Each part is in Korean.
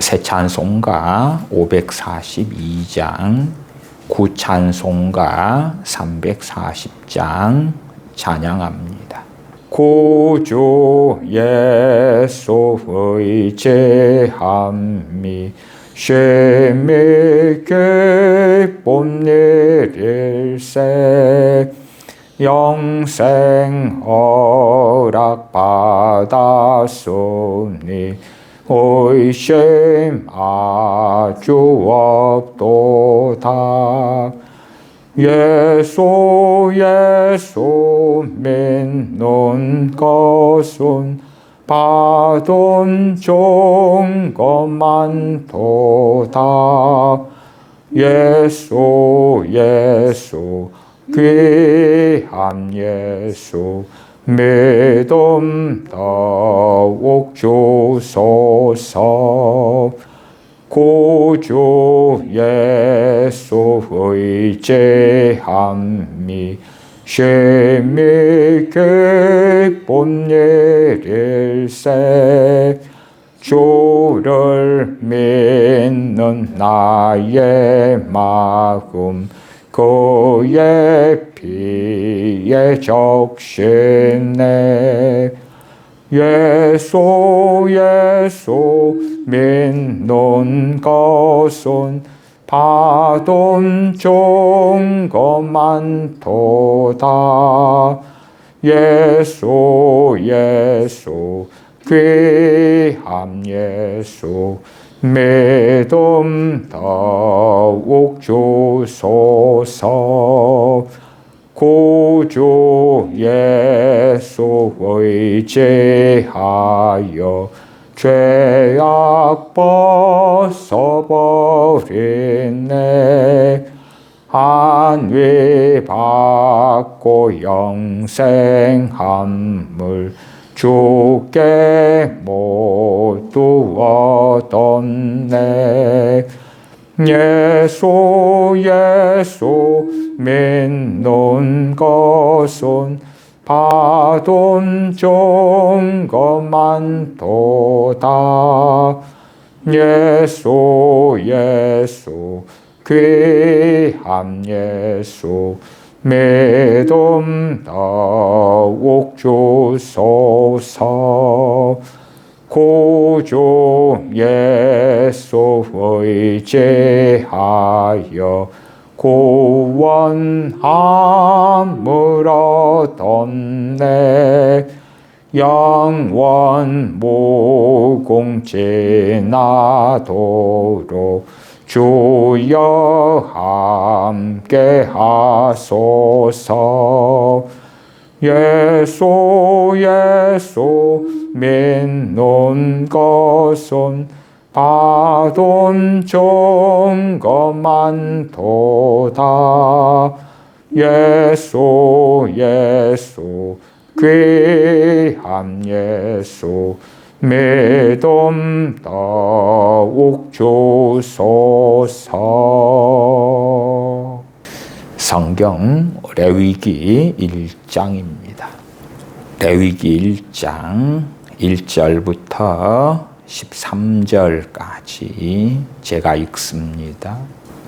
새 찬송가 542장, 구찬송가 340장 찬양합니다. 구주 예수 의지함이 쉼이 기쁜 일일세 영생 허락받았으니 의심 아주 없도다. 예수 믿는 것은 받은 종것만 도다. 예수 귀한 예수 믿음 더욱 주소서. 구주 예수 의지함이 쉼이 기쁜 일일세 주를 믿는 나의 마음 그의 피에 적시네. 예수 믿는 것은 받은 종것만 도다. 예수 귀한 예수 믿음 더욱 주소서. 구주 예수 의지하여 죄악 벗어버리네. 안위 받고 영생함을 주께 모두 얻었네. 예수 믿는 것은 받은 종것만 도다. 예수 귀한 예수 믿음 더욱 주소서. 구주 예수 의지하여 구원함을 얻었네. 영원 무궁지나도록 주여 함께 하소서. 예수 믿는 것은 받은 종것만 도다. 예수 귀한 예수 믿음 더욱 주소서. 성경 레위기 1장입니다. 레위기 1장 1절부터 13절까지 제가 읽습니다.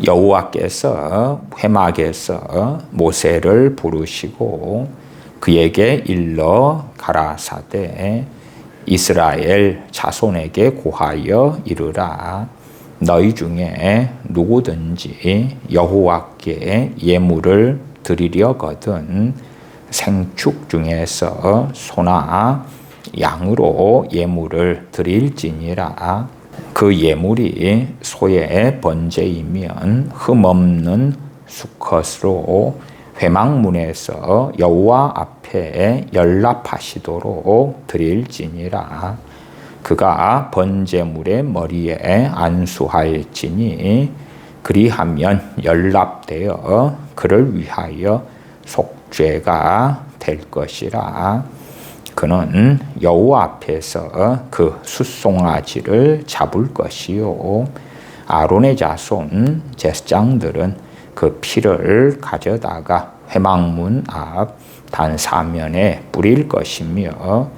여호와께서 회막에서 모세를 부르시고 그에게 일러 가라사대 이스라엘 자손에게 고하여 이르라. 너희 중에 누구든지 여호와께 예물을 드리려거든 생축 중에서 소나 양으로 예물을 드릴지니라. 그 예물이 소의 번제이면 흠없는 수컷으로 회막문에서 여호와 앞에 연락하시도록 드릴지니라. 그가 번제물의 머리에 안수할지니 그리하면 연락되어 그를 위하여 속죄가 될 것이라. 그는 여호와 앞에서 그 숫송아지를 잡을 것이요 아론의 자손 제사장들은 그 피를 가져다가 회막문 앞 단사면에 뿌릴 것이며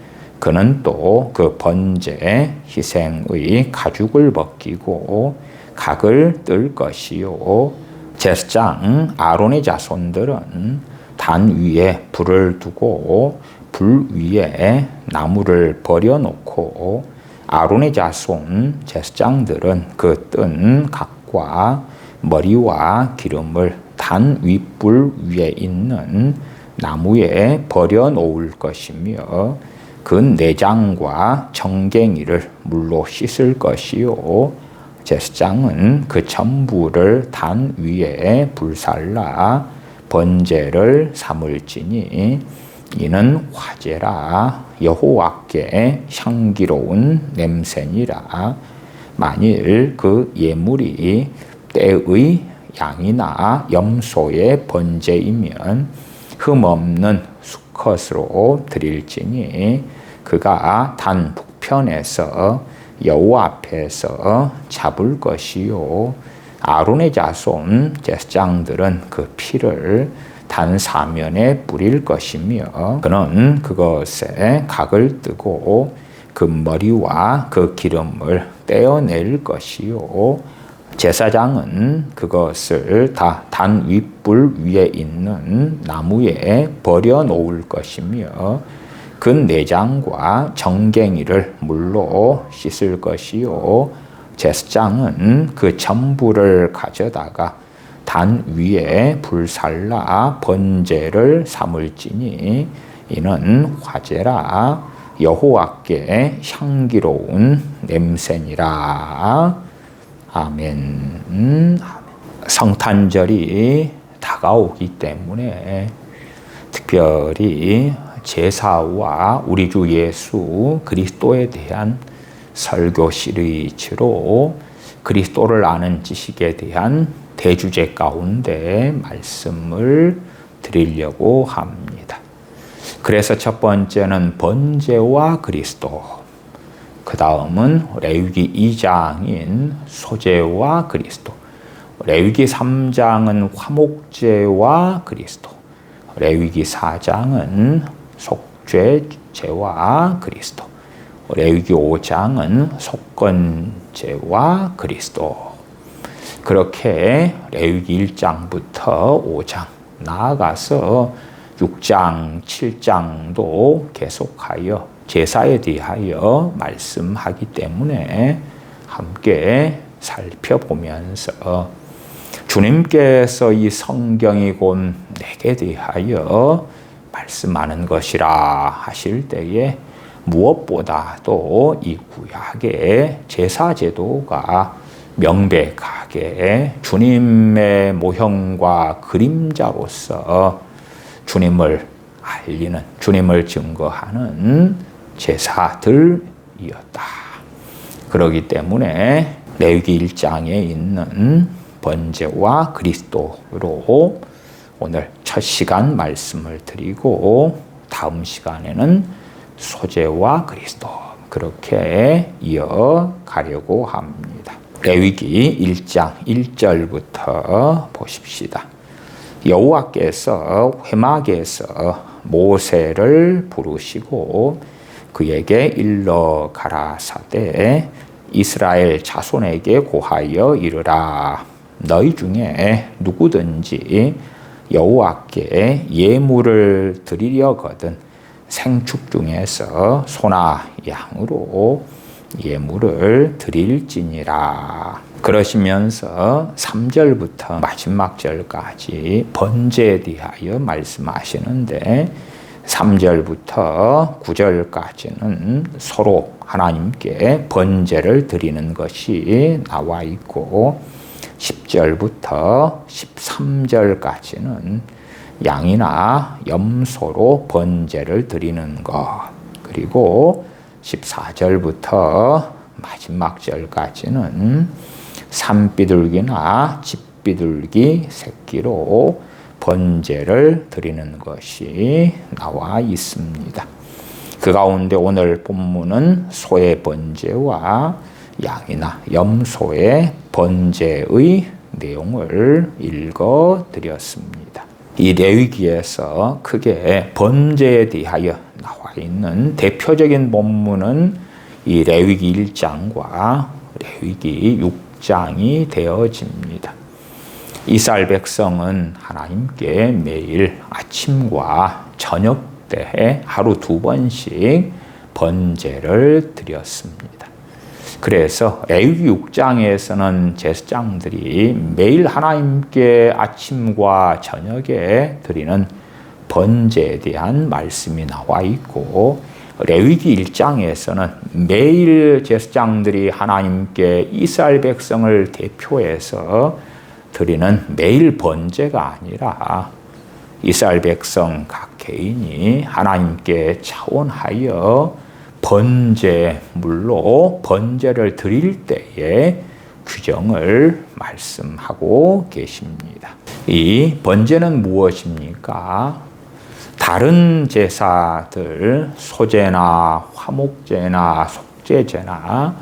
그는 또 그 번제 희생의 가죽을 벗기고 각을 뜰 것이요. 제사장 아론의 자손들은 단 위에 불을 두고 불 위에 나무를 버려놓고 아론의 자손 제사장들은 그 뜬 각과 머리와 기름을 단 윗불 위에 있는 나무에 버려놓을 것이며 그 내장과 정갱이를 물로 씻을 것이요. 제사장은 그 전부를 단 위에 불살라 번제를 삼을지니 이는 화제라 여호와께 향기로운 냄새니라. 만일 그 예물이 때의 양이나 염소의 번제이면 흠없는 수컷으로 드릴지니 그가 단 북편에서 여호와 앞에서 잡을 것이요. 아론의 자손 제사장들은 그 피를 단 사면에 뿌릴 것이며 그는 그것에 각을 뜨고 그 머리와 그 기름을 떼어낼 것이요. 제사장은 그것을 다 단 윗불 위에 있는 나무에 버려놓을 것이며 그 내장과 정갱이를 물로 씻을 것이요. 제사장은 그 전부를 가져다가 단 위에 불살라 번제를 삼을지니 이는 화제라 여호와께 향기로운 냄새니라. 아멘. 성탄절이 다가오기 때문에 특별히 제사와 우리 주 예수 그리스도에 대한 설교 시리즈로 그리스도를 아는 지식에 대한 대주제 가운데 말씀을 드리려고 합니다. 그래서 첫 번째는 번제와 그리스도, 그 다음은 레위기 2장인 소제와 그리스도, 레위기 3장은 화목제와 그리스도, 레위기 4장은 속죄제와 그리스도, 레위기 5장은 속건제와 그리스도. 그렇게 레위기 1장부터 5장 나아가서 6장, 7장도 계속하여 제사에 대하여 말씀하기 때문에 함께 살펴보면서 주님께서 이 성경이 곧 내게 대하여 말씀하는 것이라 하실 때에 무엇보다도 이 구약의 제사 제도가 명백하게 주님의 모형과 그림자로서 주님을 알리는, 주님을 증거하는 제사들이었다. 그렇기 때문에 레위기 1장에 있는 번제와 그리스도로 오늘 첫 시간 말씀을 드리고 다음 시간에는 소제와 그리스도 그렇게 이어가려고 합니다. 레위기 1장 1절부터 보십시다. 여호와께서 회막에서 모세를 부르시고 그에게 일러 가라사대 이스라엘 자손에게 고하여 이르라. 너희 중에 누구든지 여호와께 예물을 드리려거든 생축 중에서 소나 양으로 예물을 드릴지니라. 그러시면서 3절부터 마지막 절까지 번제에 대하여 말씀하시는데 3절부터 9절까지는 서로 하나님께 번제를 드리는 것이 나와 있고 10절부터 13절까지는 양이나 염소로 번제를 드리는 것, 그리고 14절부터 마지막 절까지는 산비둘기나 집비둘기 새끼로 번제를 드리는 것이 나와 있습니다. 그 가운데 오늘 본문은 소의 번제와 양이나 염소의 번제의 내용을 읽어드렸습니다. 이 레위기에서 크게 번제에 대하여 나와 있는 대표적인 본문은 이 레위기 1장과 레위기 6장이 되어집니다. 이스라엘 백성은 하나님께 매일 아침과 저녁 때 하루 2번씩 번제를 드렸습니다. 그래서 레위기 6장에서는 제사장들이 매일 하나님께 아침과 저녁에 드리는 번제에 대한 말씀이 나와 있고, 레위기 1장에서는 매일 제사장들이 하나님께 이스라엘 백성을 대표해서 드리는 매일 번제가 아니라 이스라엘 백성 각 개인이 하나님께 차원하여 번제물로 번제를 드릴 때의 규정을 말씀하고 계십니다. 이 번제는 무엇입니까? 다른 제사들, 소제나 화목제나 속죄제나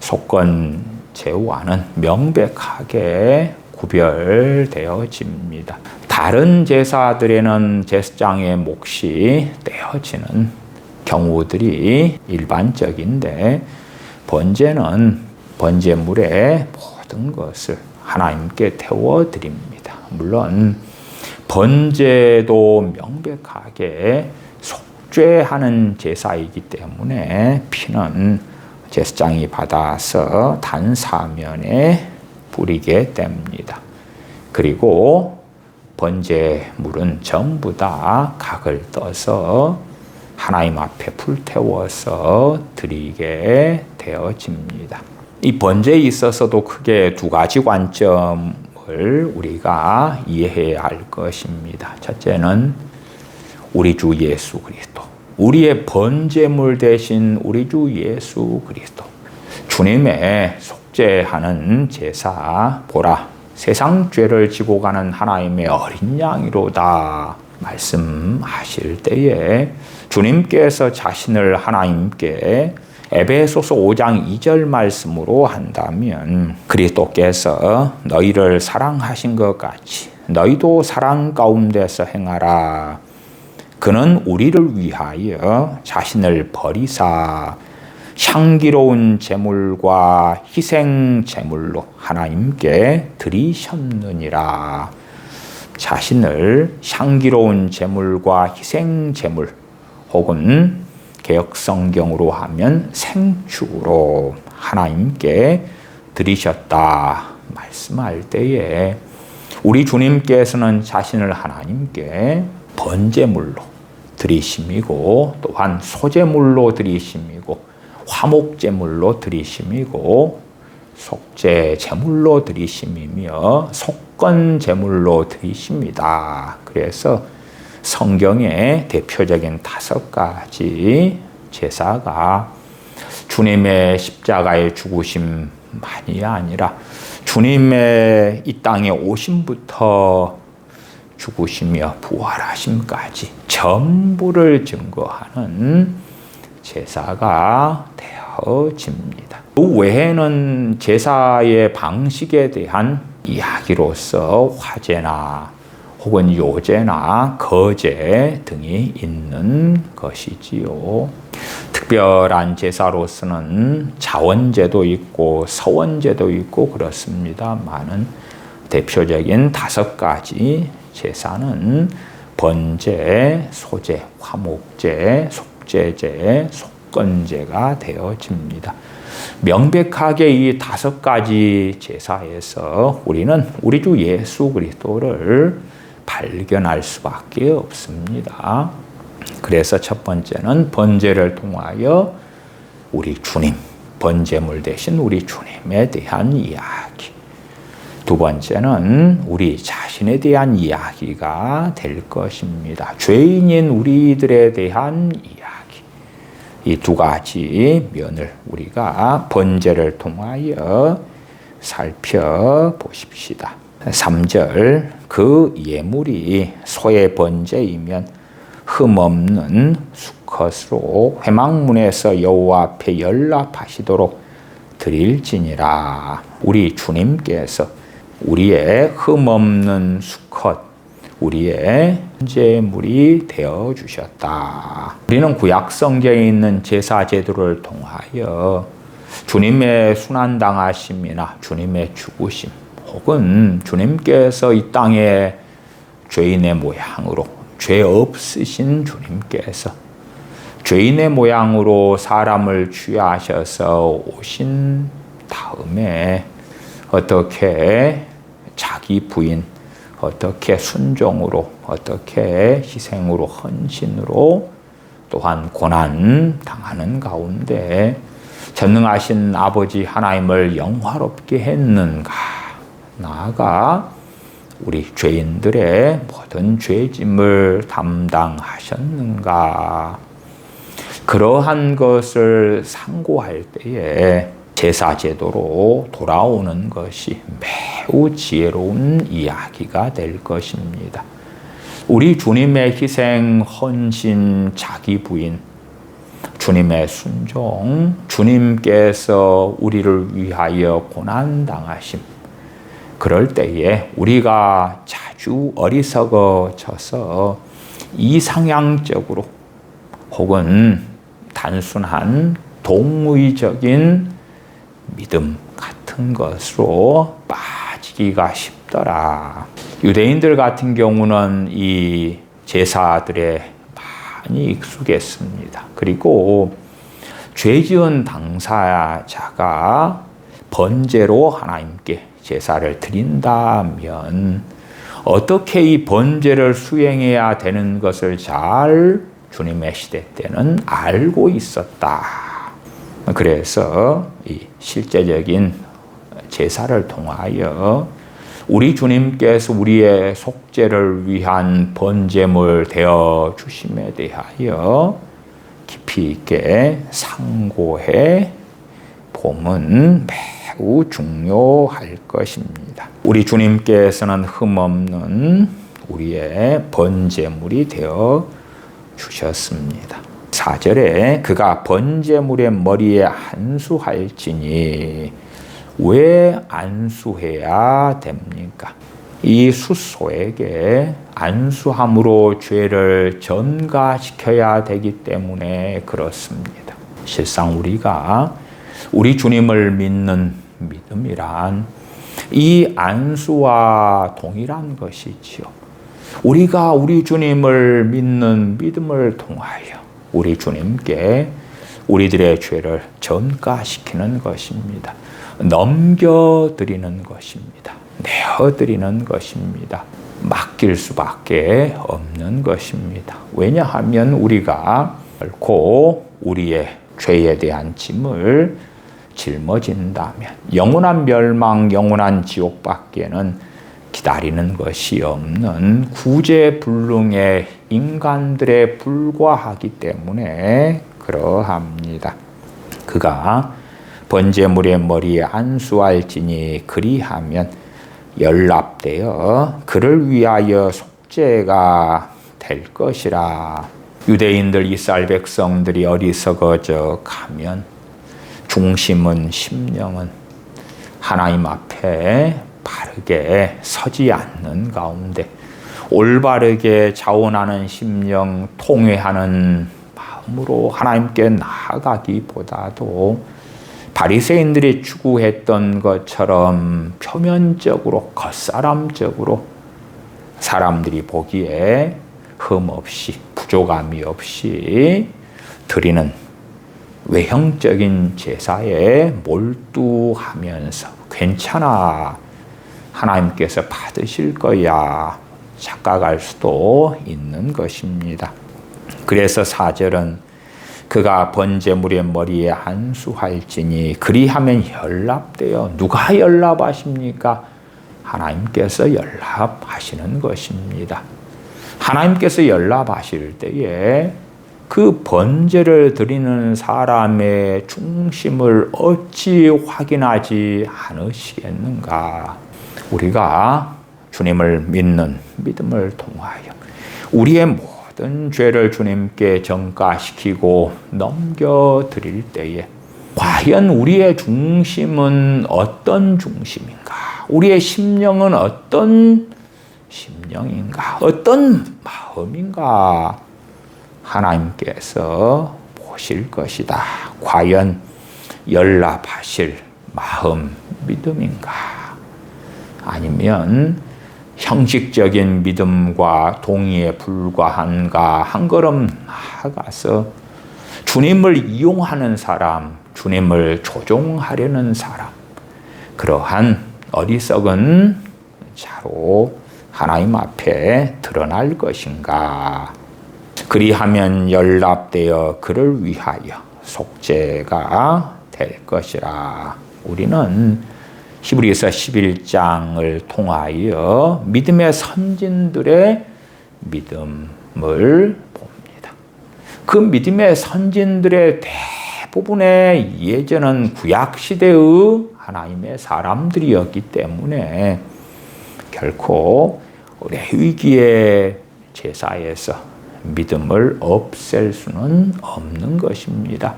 속건제와는 명백하게 구별되어집니다. 다른 제사들에는 제사장의 몫이 떼어지는 경우들이 일반적인데, 번제는 번제물의 모든 것을 하나님께 태워드립니다. 물론 번제도 명백하게 속죄하는 제사이기 때문에 피는 제사장이 받아서 단사면에 뿌리게 됩니다. 그리고 번제물은 전부 다 각을 떠서 하나님 앞에 불태워서 드리게 되어집니다. 이 번제에 있어서도 크게 2가지 관점을 우리가 이해해야 할 것입니다. 첫째는 우리 주 예수 그리스도, 우리의 번제물 대신 우리 주 예수 그리스도, 주님의 속죄하는 제사, 보라 세상 죄를 지고 가는 하나님의 어린 양이로다 말씀하실 때에 주님께서 자신을 하나님께 에베소서 5장 2절 말씀으로 한다면, 그리스도께서 너희를 사랑하신 것 같이 너희도 사랑 가운데서 행하라. 그는 우리를 위하여 자신을 버리사 향기로운 제물과 희생 제물로 하나님께 드리셨느니라. 자신을 향기로운 제물과 희생 제물, 혹은 개역 성경으로 하면 생축으로 하나님께 드리셨다 말씀할 때에, 우리 주님께서는 자신을 하나님께 번제물로 드리심이고, 또한 소제물로 드리심이고, 화목제물로 드리심이고, 속죄제물로 드리심이며 속건제물로 드리십니다. 그래서 성경의 대표적인 5가지 제사가 주님의 십자가의 죽으심만이 아니라 주님의 이 땅에 오심부터 죽으시며 부활하심까지 전부를 증거하는 제사가 되어집니다. 그 외에는 제사의 방식에 대한 이야기로서 화제나 혹은 요제나 거제 등이 있는 것이지요. 특별한 제사로서는 자원제도 있고 서원제도 있고 그렇습니다만은 대표적인 5가지 제사는 번제, 소제, 화목제, 속죄제, 속건제가 되어집니다. 명백하게 이 5가지 제사에서 우리는 우리 주 예수 그리스도를 발견할 수밖에 없습니다. 그래서 첫 번째는 번제를 통하여 우리 주님, 번제물 대신 우리 주님에 대한 이야기. 2번째는 우리 자신에 대한 이야기가 될 것입니다. 죄인인 우리들에 대한 이야기. 이 2가지 면을 우리가 번제를 통하여 살펴보십시다. 3절, 그 예물이 소의 번제이면 흠없는 수컷으로 회막문에서 여호와 앞에 연락하시도록 드릴지니라. 우리 주님께서 우리의 흠없는 수컷, 우리의 번제물이 되어 주셨다. 우리는 구약 성경에 있는 제사 제도를 통하여 주님의 순환당하심이나 주님의 죽으심 혹은 주님께서 이 땅에 죄인의 모양으로 죄 없으신 주님께서 죄인의 모양으로 사람을 취하셔서 오신 다음에 어떻게 자기 부인, 어떻게 순종으로, 어떻게 희생으로, 헌신으로 또한 고난 당하는 가운데 전능하신 아버지 하나님을 영화롭게 했는가? 나아가 우리 죄인들의 모든 죄짐을 담당하셨는가? 그러한 것을 상고할 때에 제사제도로 돌아오는 것이 매우 지혜로운 이야기가 될 것입니다. 우리 주님의 희생, 헌신, 자기 부인, 주님의 순종, 주님께서 우리를 위하여 고난당하심, 그럴 때에 우리가 자주 어리석어져서 이상향적으로 혹은 단순한 동의적인 믿음 같은 것으로 빠지기가 쉽더라. 유대인들 같은 경우는 이 제사들에 많이 익숙했습니다. 그리고 죄 지은 당사자가 번제로 하나님께 제사를 드린다면 어떻게 이 번제를 수행해야 되는 것을 잘 주님의 시대 때는 알고 있었다. 그래서 이 실제적인 제사를 통하여 우리 주님께서 우리의 속죄를 위한 번제물 되어 주심에 대하여 깊이 있게 상고해 봄은 매우 중요할 것입니다. 우리 주님께서는 흠없는 우리의 번제물이 되어 주셨습니다. 4절에 그가 번제물의 머리에 안수할지니 왜 안수해야 됩니까? 이 숫소에게 안수함으로 죄를 전가시켜야 되기 때문에 그렇습니다. 실상 우리가 우리 주님을 믿는 믿음이란 이 안수와 동일한 것이지요. 우리가 우리 주님을 믿는 믿음을 통하여 우리 주님께 우리들의 죄를 전가시키는 것입니다. 넘겨드리는 것입니다. 내어드리는 것입니다. 맡길 수밖에 없는 것입니다. 왜냐하면 우리가 결코 우리의 죄에 대한 짐을 짊어진다면 영원한 멸망, 영원한 지옥밖에는 기다리는 것이 없는 구제불능의 인간들에 불과하기 때문에 그러합니다. 그가 번제물의 머리에 안수할지니 그리하면 연락되어 그를 위하여 속죄가 될 것이라. 유대인들 이스라엘 백성들이 어리석어져 가면 중심은 심령은 하나님 앞에 바르게 서지 않는 가운데 올바르게 자원하는 심령, 통회하는 마음으로 하나님께 나아가기보다도 바리새인들이 추구했던 것처럼 표면적으로 겉사람적으로 사람들이 보기에 흠 없이 부족함이 없이 드리는 외형적인 제사에 몰두하면서 괜찮아, 하나님께서 받으실 거야 착각할 수도 있는 것입니다. 그래서 4절은 그가 번제물의 머리에 안수할지니 그리하면 연락되어, 누가 연락하십니까? 하나님께서 연락하시는 것입니다. 하나님께서 연락하실 때에 그 번제를 드리는 사람의 중심을 어찌 확인하지 않으시겠는가? 우리가 주님을 믿는 믿음을 통하여 우리의 모든 죄를 주님께 전가시키고 넘겨드릴 때에 과연 우리의 중심은 어떤 중심인가? 우리의 심령은 어떤 심령인가? 어떤 마음인가? 하나님께서 보실 것이다. 과연 연락하실 마음, 믿음인가? 아니면 형식적인 믿음과 동의에 불과한가? 한 걸음 나아가서 주님을 이용하는 사람, 주님을 조종하려는 사람, 그러한 어리석은 자로 하나님 앞에 드러날 것인가? 그리하면 연락되어 그를 위하여 속죄가 될 것이라. 우리는 히브리서 11장을 통하여 믿음의 선진들의 믿음을 봅니다. 그 믿음의 선진들의 대부분의 예전은 구약시대의 하나님의 사람들이었기 때문에 결코 레위기의 제사에서 믿음을 없앨 수는 없는 것입니다.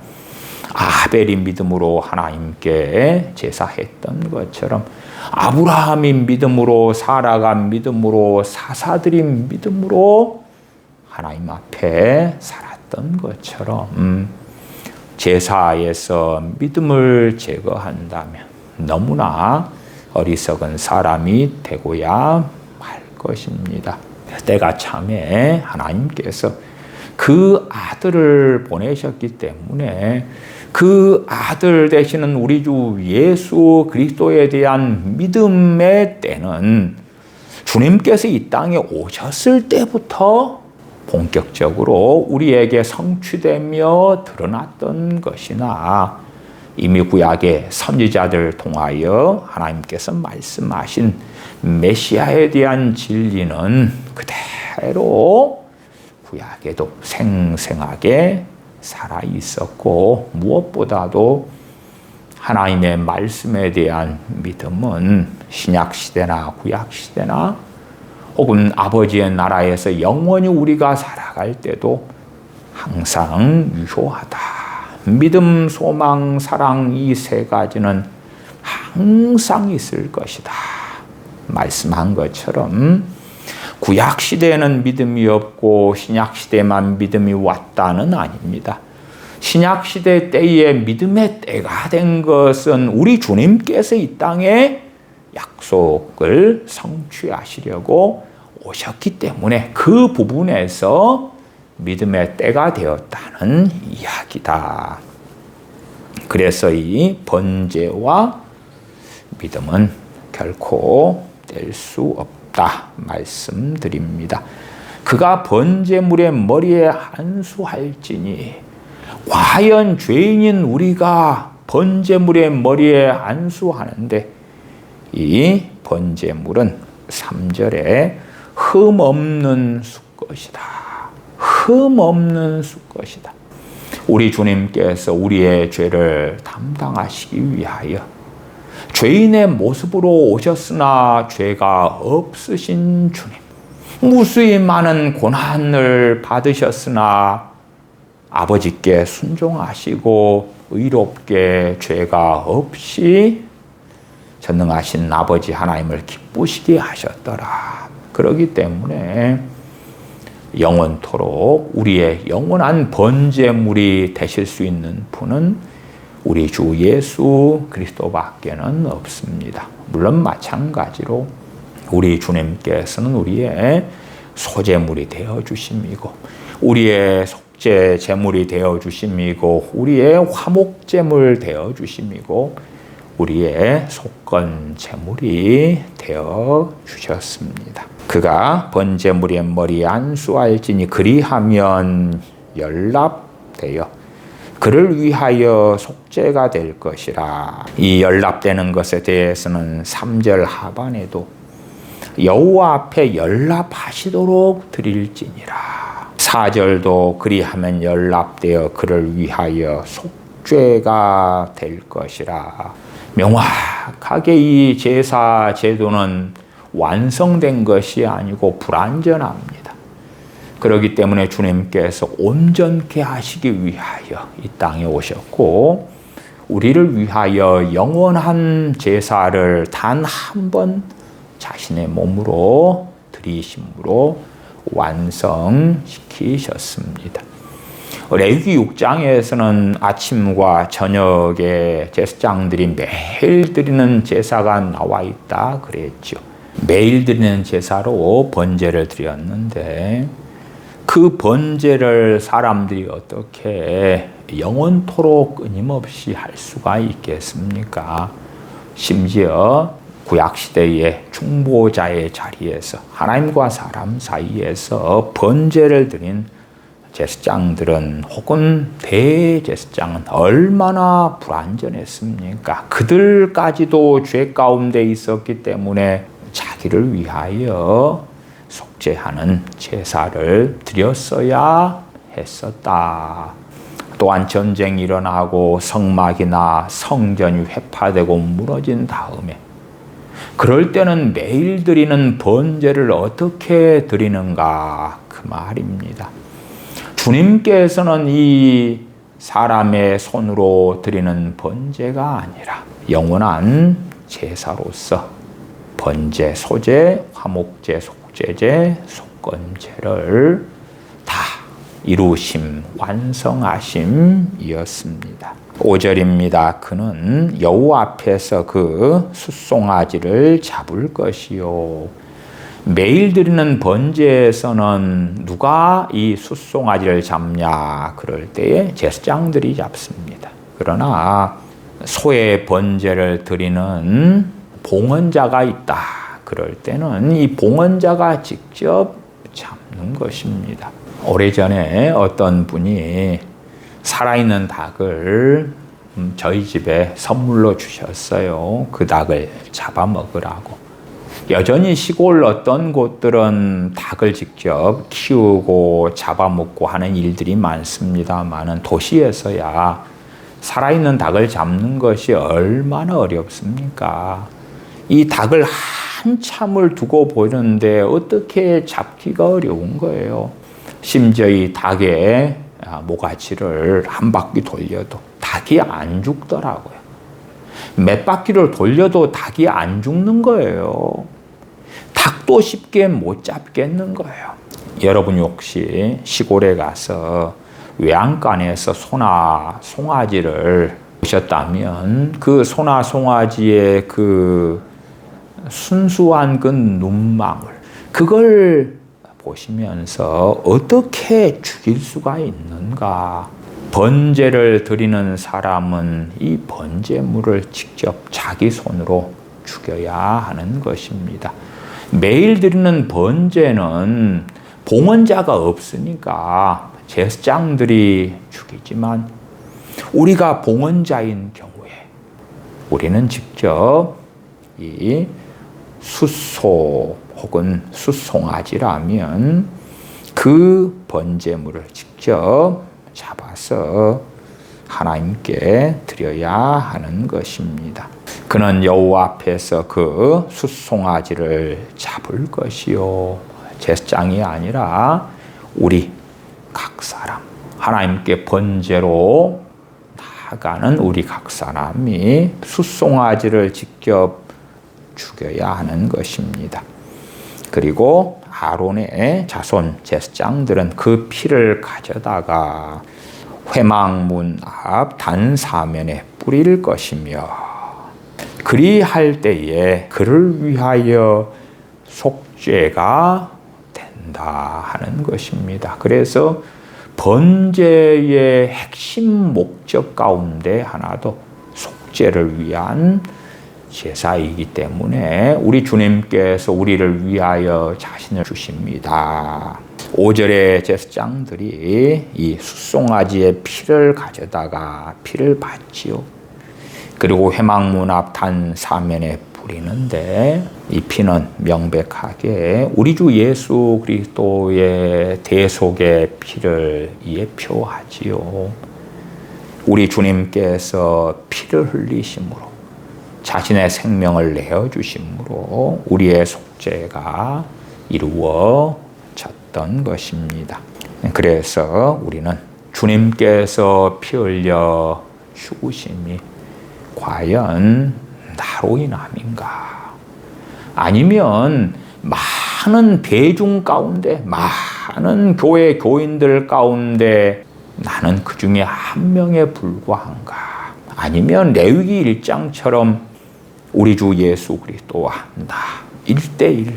아벨이 믿음으로 하나님께 제사했던 것처럼, 아브라함이 믿음으로, 사라가 믿음으로, 사사들이 믿음으로 하나님 앞에 살았던 것처럼 제사에서 믿음을 제거한다면 너무나 어리석은 사람이 되고야 말 것입니다. 때가 참에 하나님께서 그 아들을 보내셨기 때문에 그 아들 되시는 우리 주 예수 그리스도에 대한 믿음의 때는 주님께서 이 땅에 오셨을 때부터 본격적으로 우리에게 성취되며 드러났던 것이나, 이미 구약의 선지자들 통하여 하나님께서 말씀하신 메시아에 대한 진리는 그대로 구약에도 생생하게 살아 있었고, 무엇보다도 하나님의 말씀에 대한 믿음은 신약 시대나 구약 시대나 혹은 아버지의 나라에서 영원히 우리가 살아갈 때도 항상 유효하다. 믿음, 소망, 사랑, 이 세 가지는 항상 있을 것이다. 말씀한 것처럼 구약 시대에는 믿음이 없고 신약 시대만 믿음이 왔다는 아닙니다. 신약 시대 때에 믿음의 때가 된 것은 우리 주님께서 이 땅에 약속을 성취하시려고 오셨기 때문에 그 부분에서 믿음의 때가 되었다는 이야기다. 그래서 이 번제와 믿음은 결코 뗄 수 없다 말씀드립니다. 그가 번제물의 머리에 안수할지니, 과연 죄인인 우리가 번제물의 머리에 안수하는데 이 번제물은 3절에 흠없는 수것이다. 흠없는 수것이다. 우리 주님께서 우리의 죄를 담당하시기 위하여 죄인의 모습으로 오셨으나 죄가 없으신 주님, 무수히 많은 고난을 받으셨으나 아버지께 순종하시고 의롭게 죄가 없이 전능하신 아버지 하나님을 기쁘시게 하셨더라. 그렇기 때문에 영원토록 우리의 영원한 번제물이 되실 수 있는 분은 우리 주 예수 그리스도밖에는 없습니다. 물론 마찬가지로 우리 주님께서는 우리의 소제물이 되어 주심이고, 우리의 속죄 제물이 되어 주심이고, 우리의 화목제물 되어 주심이고, 우리의 속건 제물이 되어 주셨습니다. 그가 번제물의 머리에 안수할지니, 그리하면 연락되어 그를 위하여 속죄가 될 것이라. 이 연락되는 것에 대해서는 3절 하반에도 여호와 앞에 연락하시도록 드릴지니라. 4절도 그리하면 연락되어 그를 위하여 속죄가 될 것이라. 명확하게 이 제사 제도는 완성된 것이 아니고 불완전합니다. 그렇기 때문에 주님께서 온전케 하시기 위하여 이 땅에 오셨고, 우리를 위하여 영원한 제사를 단 한 번 자신의 몸으로 드리심으로 완성시키셨습니다. 레위기 6장에서는 아침과 저녁에 제사장들이 매일 드리는 제사가 나와 있다 그랬죠. 매일 드리는 제사로 번제를 드렸는데 그 번제를 사람들이 어떻게 영원토록 끊임없이 할 수가 있겠습니까? 심지어 구약시대의 중보자의 자리에서 하나님과 사람 사이에서 번제를 드린 제사장들은 혹은 대제사장은 얼마나 불완전했습니까? 그들까지도 죄 가운데 있었기 때문에 자기를 위하여 속죄하는 제사를 드렸어야 했었다. 또한 전쟁이 일어나고 성막이나 성전이 회파되고 무너진 다음에 그럴 때는 매일 드리는 번제를 어떻게 드리는가 그 말입니다. 주님께서는 이 사람의 손으로 드리는 번제가 아니라 영원한 제사로서 번제, 소제, 화목제, 속죄제, 속건제를 다 이루심, 완성하심이었습니다. 5절입니다. 그는 여호와 앞에서 그 숫송아지를 잡을 것이요. 매일 드리는 번제에서는 누가 이 숫송아지를 잡냐 그럴 때에 제사장들이 잡습니다. 그러나 소의 번제를 드리는 봉헌자가 있다 그럴 때는 이 봉헌자가 직접 잡는 것입니다. 오래전에 어떤 분이 살아있는 닭을 저희 집에 선물로 주셨어요. 그 닭을 잡아먹으라고. 여전히 시골 어떤 곳들은 닭을 직접 키우고 잡아먹고 하는 일들이 많습니다만 도시에서야 살아있는 닭을 잡는 것이 얼마나 어렵습니까? 이 닭을 한참을 두고 보는데 어떻게 잡기가 어려운 거예요. 심지어 이 닭의 모가지를 한 바퀴 돌려도 닭이 안 죽더라고요. 몇 바퀴를 돌려도 닭이 안 죽는 거예요. 닭도 쉽게 못 잡겠는 거예요. 여러분 혹시 시골에 가서 외양간에서 소나 송아지를 보셨다면 그 소나 송아지의 그 순수한 그 눈망울 그걸 보시면서 어떻게 죽일 수가 있는가? 번제를 드리는 사람은 이 번제물을 직접 자기 손으로 죽여야 하는 것입니다. 매일 드리는 번제는 봉헌자가 없으니까 제사장들이 죽이지만 우리가 봉헌자인 경우에 우리는 직접 이 숫소 혹은 숫송아지라면 그 번제물을 직접 잡아서 하나님께 드려야 하는 것입니다. 그는 여호와 앞에서 그 숫송아지를 잡을 것이요. 제사장이 아니라 우리 각 사람, 하나님께 번제로 나아가는 우리 각 사람이 숫송아지를 직접 죽여야 하는 것입니다. 그리고 아론의 자손 제사장들은 그 피를 가져다가 회막문 앞 단사면에 뿌릴 것이며 그리할 때에 그를 위하여 속죄가 된다 하는 것입니다. 그래서 번제의 핵심 목적 가운데 하나도 속죄를 위한 제사이기 때문에 우리 주님께서 우리를 위하여 자신을 주십니다. 5절의 제사장들이 이 숫송아지의 피를 가져다가 피를 받지요. 그리고 회막문 앞 단 사면에 뿌리는데 이 피는 명백하게 우리 주 예수 그리스도의 대속의 피를 예표하지요. 우리 주님께서 피를 흘리심으로 자신의 생명을 내어주심으로 우리의 속죄가 이루어졌던 것입니다. 그래서 우리는 주님께서 피 흘려 죽으심이 과연 나로 인함인가? 아니면 많은 대중 가운데, 많은 교회 교인들 가운데 나는 그 중에 한 명에 불과한가? 아니면 레위기 1장처럼 우리 주 예수 그리스도와 나 1대1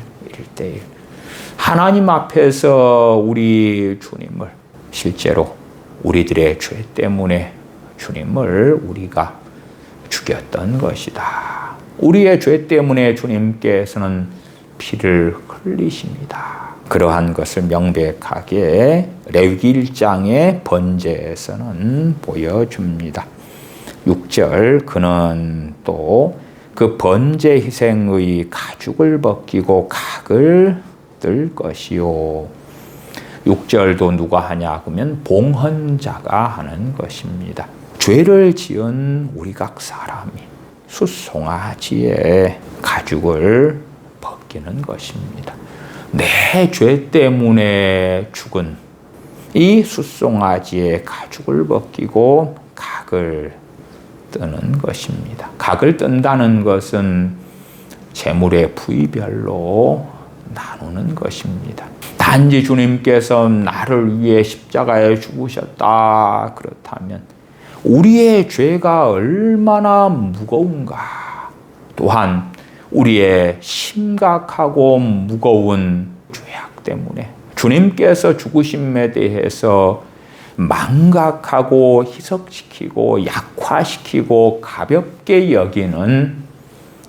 하나님 앞에서 우리 주님을 실제로 우리들의 죄 때문에 주님을 우리가 죽였던 것이다. 우리의 죄 때문에 주님께서는 피를 흘리십니다. 그러한 것을 명백하게 레위기 1장의 번제에서는 보여줍니다. 6절 그는 또 그 번제 희생의 가죽을 벗기고 각을 뜰 것이요. 6절도 누가 하냐 그러면 봉헌자가 하는 것입니다. 죄를 지은 우리 각 사람이 숫송아지의 가죽을 벗기는 것입니다. 내 죄 때문에 죽은 이 숫송아지의 가죽을 벗기고 각을 뜨는 것입니다. 각을 뜬다는 것은 재물의 부위별로 나누는 것입니다. 단지 주님께서 나를 위해 십자가에 죽으셨다. 그렇다면 우리의 죄가 얼마나 무거운가. 또한 우리의 심각하고 무거운 죄악 때문에 주님께서 죽으심에 대해서 망각하고 희석시키고 약화시키고 가볍게 여기는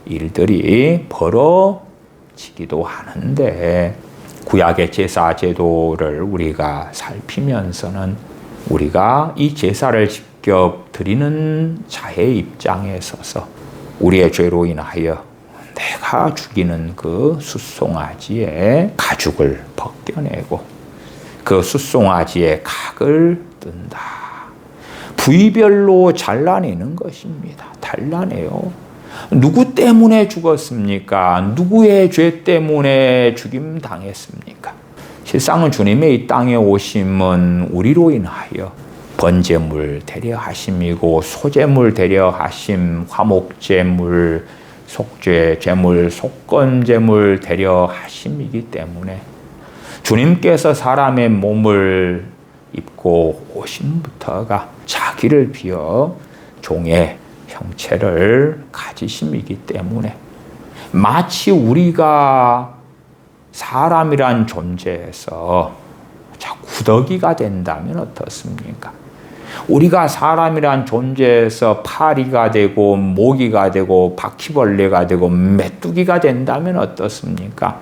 일들이 벌어지기도 하는데 구약의 제사 제도를 우리가 살피면서는 우리가 이 제사를 직접 드리는 자의 입장에 서서 우리의 죄로 인하여 내가 죽이는 그 숫송아지의 가죽을 벗겨내고 그 숫송아지의 각을 뜬다. 부위별로 잘라내는 것입니다. 잘라내요. 누구 때문에 죽었습니까? 누구의 죄 때문에 죽임 당했습니까? 실상은 주님의 이 땅에 오심은 우리로 인하여 번제물 되려 하심이고 소제물 되려 하심, 화목제물, 속죄 제물, 속건제물 되려 하심이기 때문에 주님께서 사람의 몸을 입고 오심부터가 자기를 비어 종의 형체를 가지심이기 때문에 마치 우리가 사람이란 존재에서 구더기가 된다면 어떻습니까? 우리가 사람이란 존재에서 파리가 되고 모기가 되고 바퀴벌레가 되고 메뚜기가 된다면 어떻습니까?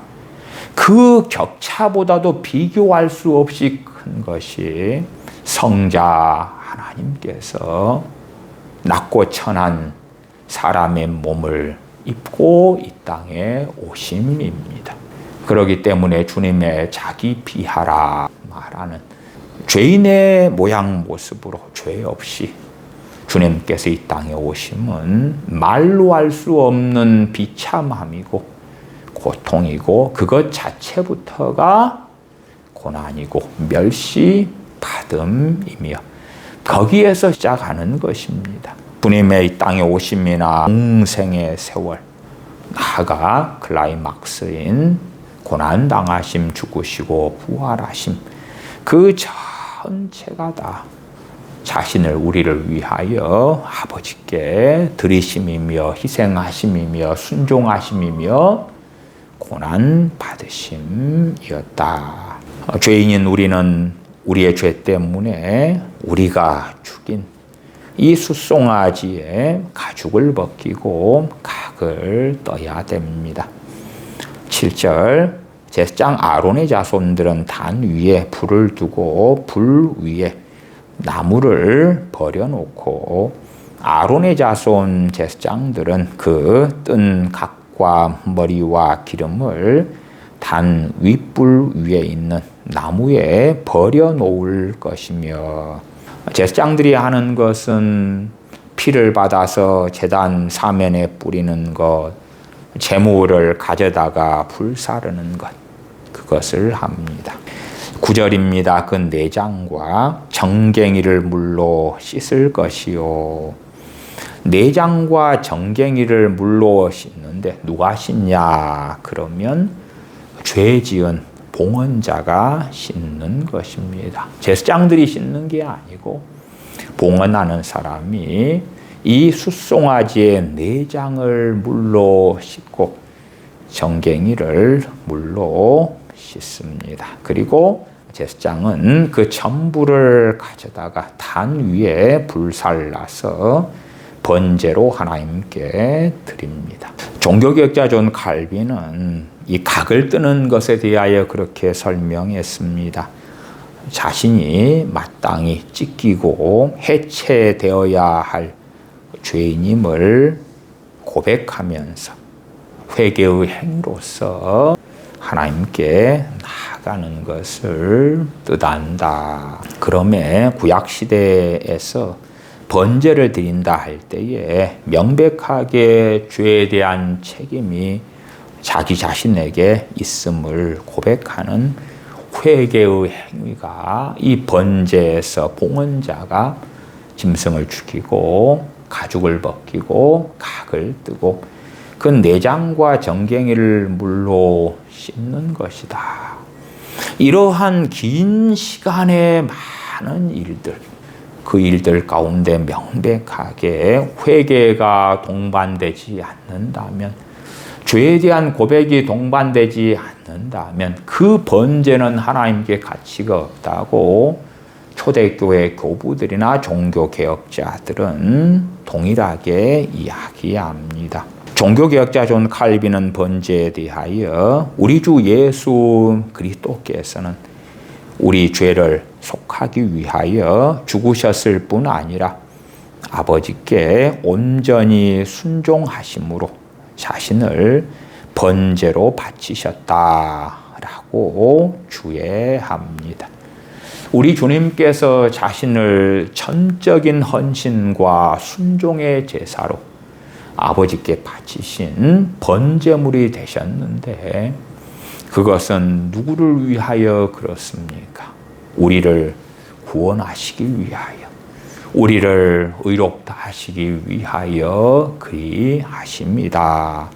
그 격차보다도 비교할 수 없이 큰 것이 성자 하나님께서 낮고 천한 사람의 몸을 입고 이 땅에 오심입니다. 그렇기 때문에 주님의 자기 비하라 말하는 죄인의 모양 모습으로 죄 없이 주님께서 이 땅에 오심은 말로 할 수 없는 비참함이고 고통이고 그것 자체부터가 고난이고 멸시받음이며 거기에서 시작하는 것입니다. 주님의 이 땅에 오심이나 공생의 세월 나아가 클라이막스인 고난당하심, 죽으시고 부활하심 그 전체가 다 자신을 우리를 위하여 아버지께 드리심이며 희생하심이며 순종하심이며 고난 받으심이었다. 죄인인 우리는 우리의 죄 때문에 우리가 죽인 이 숫송아지의 가죽을 벗기고 각을 떠야 됩니다. 7절 제사장 아론의 자손들은 단 위에 불을 두고 불 위에 나무를 버려놓고 아론의 자손 제사장들은 그 뜬 각과 머리와 기름을 단 윗불 위에 있는 나무에 버려놓을 것이며 제사장들이 하는 것은 피를 받아서 제단 사면에 뿌리는 것, 제물을 가져다가 불사르는 것, 그것을 합니다. 9절입니다. 그 내장과 정갱이를 물로 씻을 것이요. 내장과 정갱이를 물로 씻는데 누가 씻냐? 그러면 죄 지은 봉헌자가 씻는 것입니다. 제사장들이 씻는 게 아니고 봉헌하는 사람이 이 숫송아지의 내장을 물로 씻고 정갱이를 물로 씻습니다. 그리고 제사장은 그 전부를 가져다가 단 위에 불살라서 번제로 하나님께 드립니다. 종교개혁자 존 칼빈은 이 각을 뜨는 것에 대하여 그렇게 설명했습니다. 자신이 마땅히 찢기고 해체되어야 할 죄인임을 고백하면서 회개의 행로서 하나님께 나아가는 것을 뜻한다. 그러므로 구약시대에서 번제를 드린다 할 때에 명백하게 죄에 대한 책임이 자기 자신에게 있음을 고백하는 회개의 행위가 이 번제에서 봉헌자가 짐승을 죽이고 가죽을 벗기고 각을 뜨고 그 내장과 정갱이를 물로 씻는 것이다. 이러한 긴 시간의 많은 일들, 그 일들 가운데 명백하게 회개가 동반되지 않는다면, 죄에 대한 고백이 동반되지 않는다면 그 번제는 하나님께 가치가 없다고 초대교회 교부들이나 종교개혁자들은 동일하게 이야기합니다. 종교개혁자 존 칼빈은 번제에 대하여 우리 주 예수 그리스도께서는 우리 죄를 속하기 위하여 죽으셨을 뿐 아니라 아버지께 온전히 순종하심으로 자신을 번제로 바치셨다라고 주의합니다. 우리 주님께서 자신을 전적인 헌신과 순종의 제사로 아버지께 바치신 번제물이 되셨는데 그것은 누구를 위하여 그렇습니까? 우리를 구원하시기 위하여, 우리를 의롭다 하시기 위하여 그리하십니다.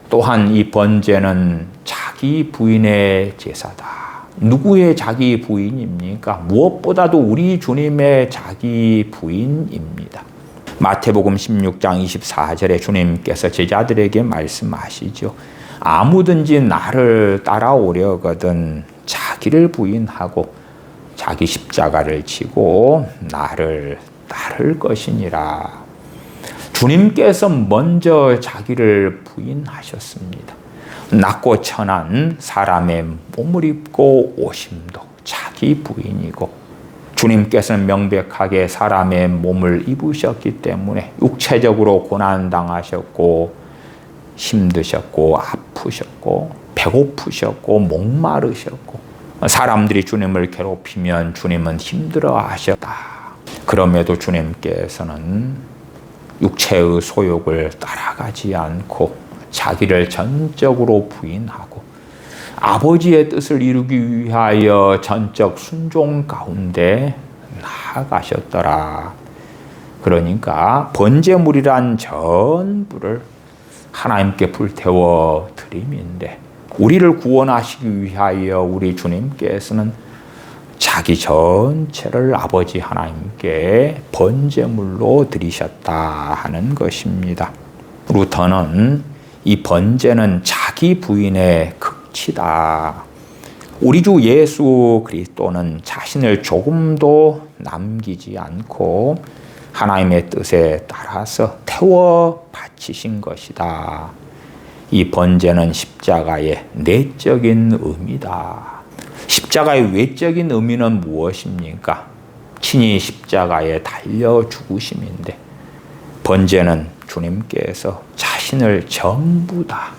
또한 이 번제는 자기 부인의 제사다. 누구의 자기 부인입니까? 무엇보다도 우리 주님의 자기 부인입니다. 마태복음 16장 24절에 주님께서 제자들에게 말씀하시죠. 아무든지 나를 따라오려거든 자기를 부인하고 자기 십자가를 지고 나를 따를 것이니라. 주님께서 먼저 자기를 부인하셨습니다. 낮고 천한 사람의 몸을 입고 오심도 자기 부인이고, 주님께서는 명백하게 사람의 몸을 입으셨기 때문에 육체적으로 고난당하셨고 힘드셨고 아프셨고 배고프셨고 목마르셨고, 사람들이 주님을 괴롭히면 주님은 힘들어하셨다. 그럼에도 주님께서는 육체의 소욕을 따라가지 않고 자기를 전적으로 부인하고 아버지의 뜻을 이루기 위하여 전적 순종 가운데 나아가셨더라. 그러니까 번제물이란 전부를 하나님께 불태워 드림인데, 우리를 구원하시기 위하여 우리 주님께서는 자기 전체를 아버지 하나님께 번제물로 드리셨다 하는 것입니다. 루터는 이 번제는 자기 부인의 극치다. 우리 주 예수 그리스도는 자신을 조금도 남기지 않고 하나님의 뜻에 따라서 태워 바치신 것이다. 이 번제는 십자가의 내적인 의미다. 십자가의 외적인 의미는 무엇입니까? 친히 십자가에 달려 죽으심인데, 번제는 주님께서 자신을 전부 다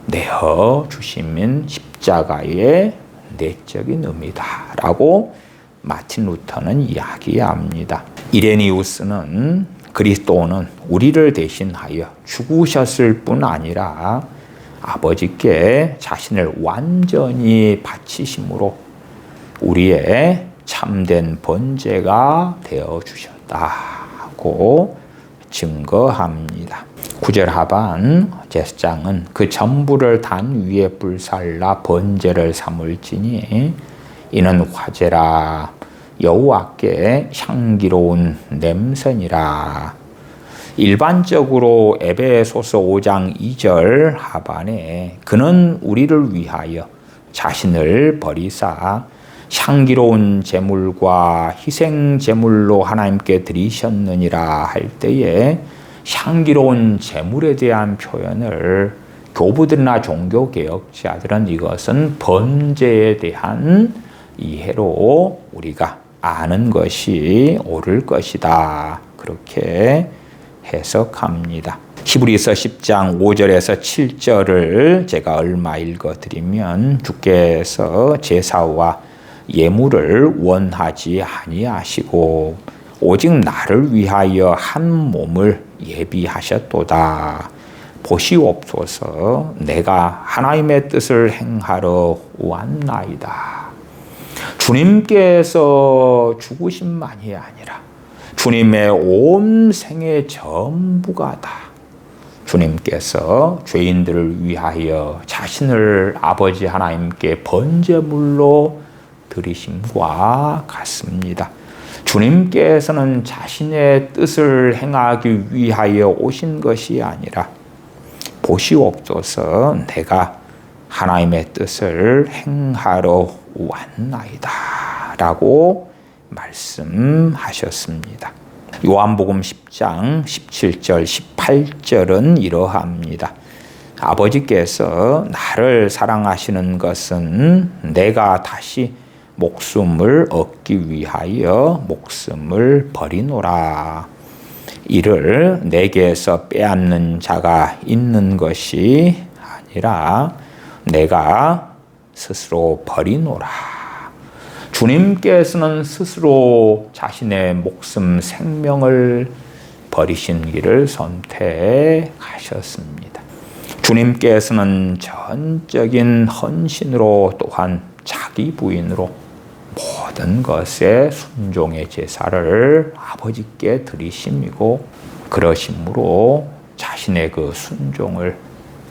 내어 주심인 십자가의 내적인 의미다라고 마틴 루터는 이야기합니다. 이레니우스는 그리스도는 우리를 대신하여 죽으셨을 뿐 아니라 아버지께 자신을 완전히 바치심으로 우리의 참된 번제가 되어 주셨다고 증거합니다. 9절 하반 제사장은 그 전부를 단 위에 불살라 번제를 삼을지니 이는 화제라 여호와께 향기로운 냄새니라. 일반적으로 에베소서 5장 2절 하반에 그는 우리를 위하여 자신을 버리사 향기로운 제물과 희생 제물로 하나님께 드리셨느니라 할 때에 향기로운 제물에 대한 표현을 교부들이나 종교개혁자들은 이것은 번제에 대한 이해로 우리가 아는 것이 옳을 것이다. 그렇게 해석합니다. 히브리서 10장 5절에서 7절을 제가 얼마 읽어드리면 주께서 제사와 예물을 원하지 아니하시고 오직 나를 위하여 한 몸을 예비하셨도다. 보시옵소서 내가 하나님의 뜻을 행하러 왔나이다. 주님께서 죽으심만이 아니라 주님의 온 생의 전부가 다 주님께서 죄인들을 위하여 자신을 아버지 하나님께 번제물로 드리심과 같습니다. 주님께서는 자신의 뜻을 행하기 위하여 오신 것이 아니라 보시옵소서 내가 하나님의 뜻을 행하러 왔나이다 라고 말씀하셨습니다. 요한복음 10장 17절 18절은 이러합니다. 아버지께서 나를 사랑하시는 것은 내가 다시 목숨을 얻기 위하여 목숨을 버리노라. 이를 내게서 빼앗는 자가 있는 것이 아니라 내가 스스로 버리노라. 주님께서는 스스로 자신의 목숨 생명을 버리신 길을 선택하셨습니다. 주님께서는 전적인 헌신으로 또한 자기 부인으로 모든 것에 순종의 제사를 아버지께 드리심이고 그러심으로 자신의 그 순종을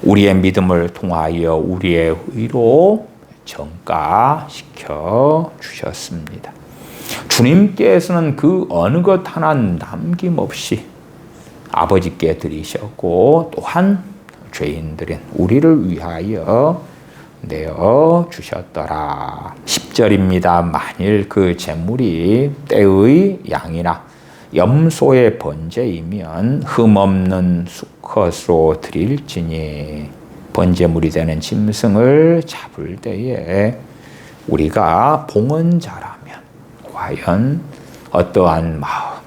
우리의 믿음을 통하여 우리의 의로 전가시켜 주셨습니다. 주님께서는 그 어느 것 하나 남김없이 아버지께 드리셨고 또한 죄인들인 우리를 위하여 내어 주셨더라. 10절입니다. 만일 그 제물이 떼의 양이나 염소의 번제이면 흠없는 수컷으로 드릴지니 번제물이 되는 짐승을 잡을 때에 우리가 봉헌자라면 과연 어떠한 마음,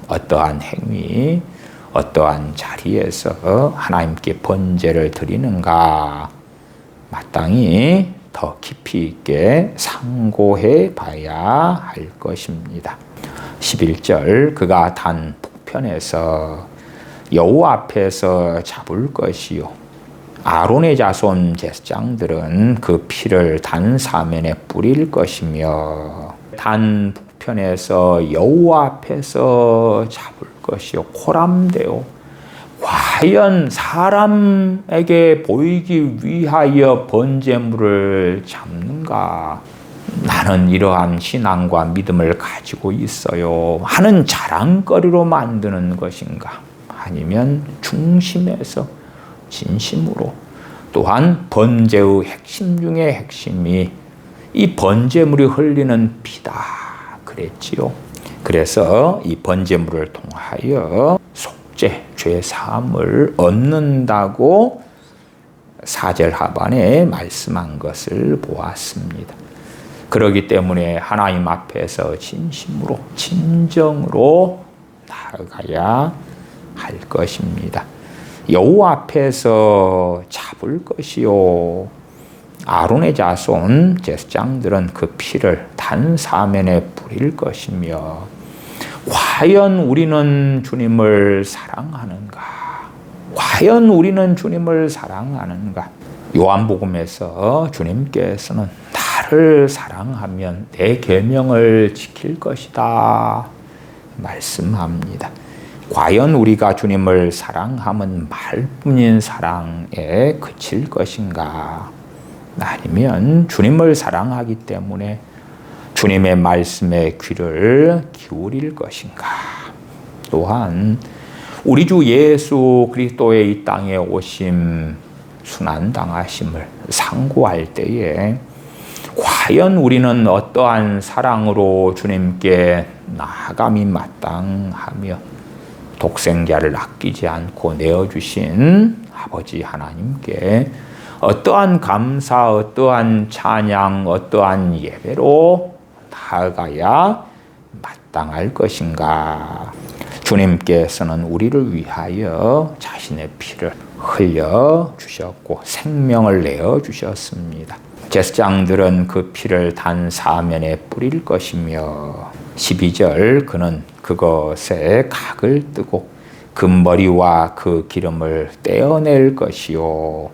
어떠한 행위, 어떠한 자리에서 하나님께 번제를 드리는가 마땅히 더 깊이 있게 상고해 봐야 할 것입니다. 11절 그가 단 북편에서 여호와 앞에서 잡을 것이요 아론의 자손 제사장들은 그 피를 단 사면에 뿌릴 것이며 단 북편에서 여호와 앞에서 잡을 것이요 코람되어 과연 사람에게 보이기 위하여 번제물을 잡는가? 나는 이러한 신앙과 믿음을 가지고 있어요 하는 자랑거리로 만드는 것인가? 아니면 중심에서 진심으로 또한 번제의 핵심 중의 핵심이 이 번제물이 흘리는 피다 그랬지요. 그래서 이 번제물을 통하여 속죄, 죄 사함을 얻는다고 4절 하반에 말씀한 것을 보았습니다. 그렇기 때문에 하나님 앞에서 진심으로 진정으로 나아가야 할 것입니다. 여호와 앞에서 잡을 것이요 아론의 자손 제사장들은 그 피를 단 사면에 뿌릴 것이며 과연 우리는 주님을 사랑하는가? 과연 우리는 주님을 사랑하는가? 요한복음에서 주님께서는 나를 사랑하면 내 계명을 지킬 것이다 말씀합니다. 과연 우리가 주님을 사랑함은 말뿐인 사랑에 그칠 것인가? 아니면 주님을 사랑하기 때문에 주님의 말씀에 귀를 기울일 것인가? 또한 우리 주 예수 그리스도의 이 땅에 오심, 순환당하심을 상고할 때에 과연 우리는 어떠한 사랑으로 주님께 나아감이 마땅하며 독생자를 아끼지 않고 내어주신 아버지 하나님께 어떠한 감사, 어떠한 찬양, 어떠한 예배로 나아가야 마땅할 것인가? 주님께서는 우리를 위하여 자신의 피를 흘려주셨고 생명을 내어주셨습니다. 제사장들은 그 피를 단 사면에 뿌릴 것이며 12절 그는 그것에 각을 뜨고 금머리와 그 기름을 떼어낼 것이요.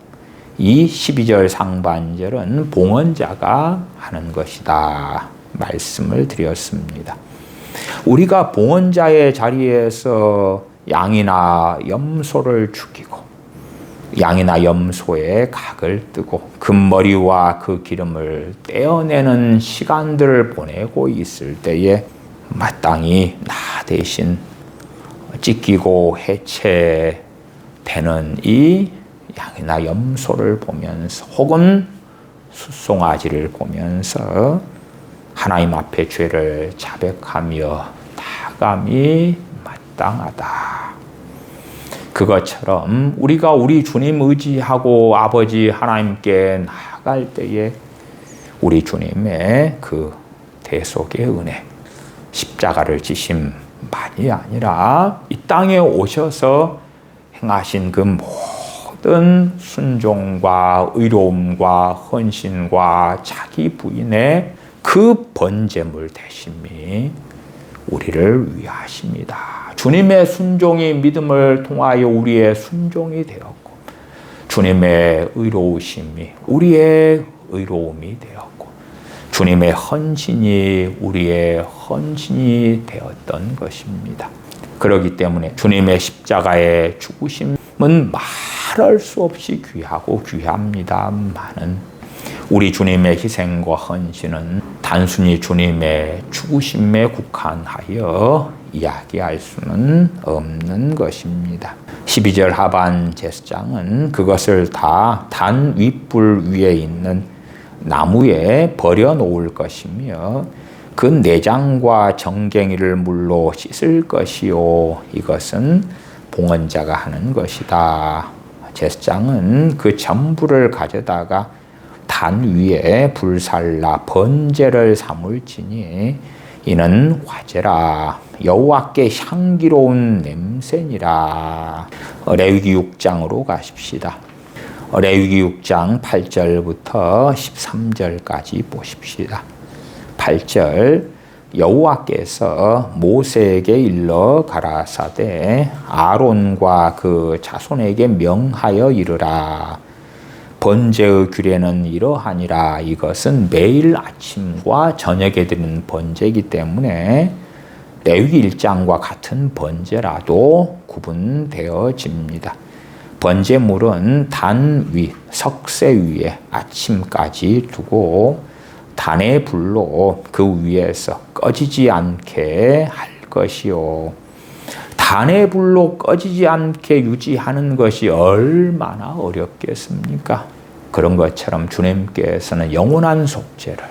이 12절 상반절은 봉헌자가 하는 것이다 말씀을 드렸습니다. 우리가 봉헌자의 자리에서 양이나 염소를 죽이고 양이나 염소의 각을 뜨고 금머리와 그 기름을 떼어내는 시간들을 보내고 있을 때에 마땅히 나 대신 찢기고 해체되는 이 양이나 염소를 보면서 혹은 숫송아지를 보면서 하나님 앞에 죄를 자백하며 나아감이 마땅하다. 그것처럼 우리가 우리 주님 의지하고 아버지 하나님께 나아갈 때에 우리 주님의 그 대속의 은혜, 십자가를 지심만이 아니라 이 땅에 오셔서 행하신 그 모든 순종과 의로움과 헌신과 자기 부인의 그 번제물 되심이 우리를 위하십니다. 주님의 순종이 믿음을 통하여 우리의 순종이 되었고 주님의 의로우심이 우리의 의로움이 되었고 주님의 헌신이 우리의 헌신이 되었던 것입니다. 그렇기 때문에 주님의 십자가의 죽으심은 말할 수 없이 귀하고 귀합니다마는 우리 주님의 희생과 헌신은 단순히 주님의 죽으심에 국한하여 이야기할 수는 없는 것입니다. 12절 하반 제사장은 그것을 다 단 윗불 위에 있는 나무에 버려놓을 것이며 그 내장과 정갱이를 물로 씻을 것이요. 이것은 봉헌자가 하는 것이다. 제사장은 그 전부를 가져다가 단 위에 불살라 번제를 삼을지니 이는 화제라 여호와께 향기로운 냄새니라. 레위기 6장으로 가십시다. 레위기 6장 8절부터 13절까지 보십시다. 8절 여호와께서 모세에게 일러 가라사대 아론과 그 자손에게 명하여 이르라. 번제의 규례는 이러하니라. 이것은 매일 아침과 저녁에 드리는 번제이기 때문에 레위기 1장과 같은 번제라도 구분되어집니다. 번제물은 단 위, 석쇠 위에 아침까지 두고 단의 불로 그 위에서 꺼지지 않게 할 것이요. 단의 불로 꺼지지 않게 유지하는 것이 얼마나 어렵겠습니까? 그런 것처럼 주님께서는 영원한 속죄를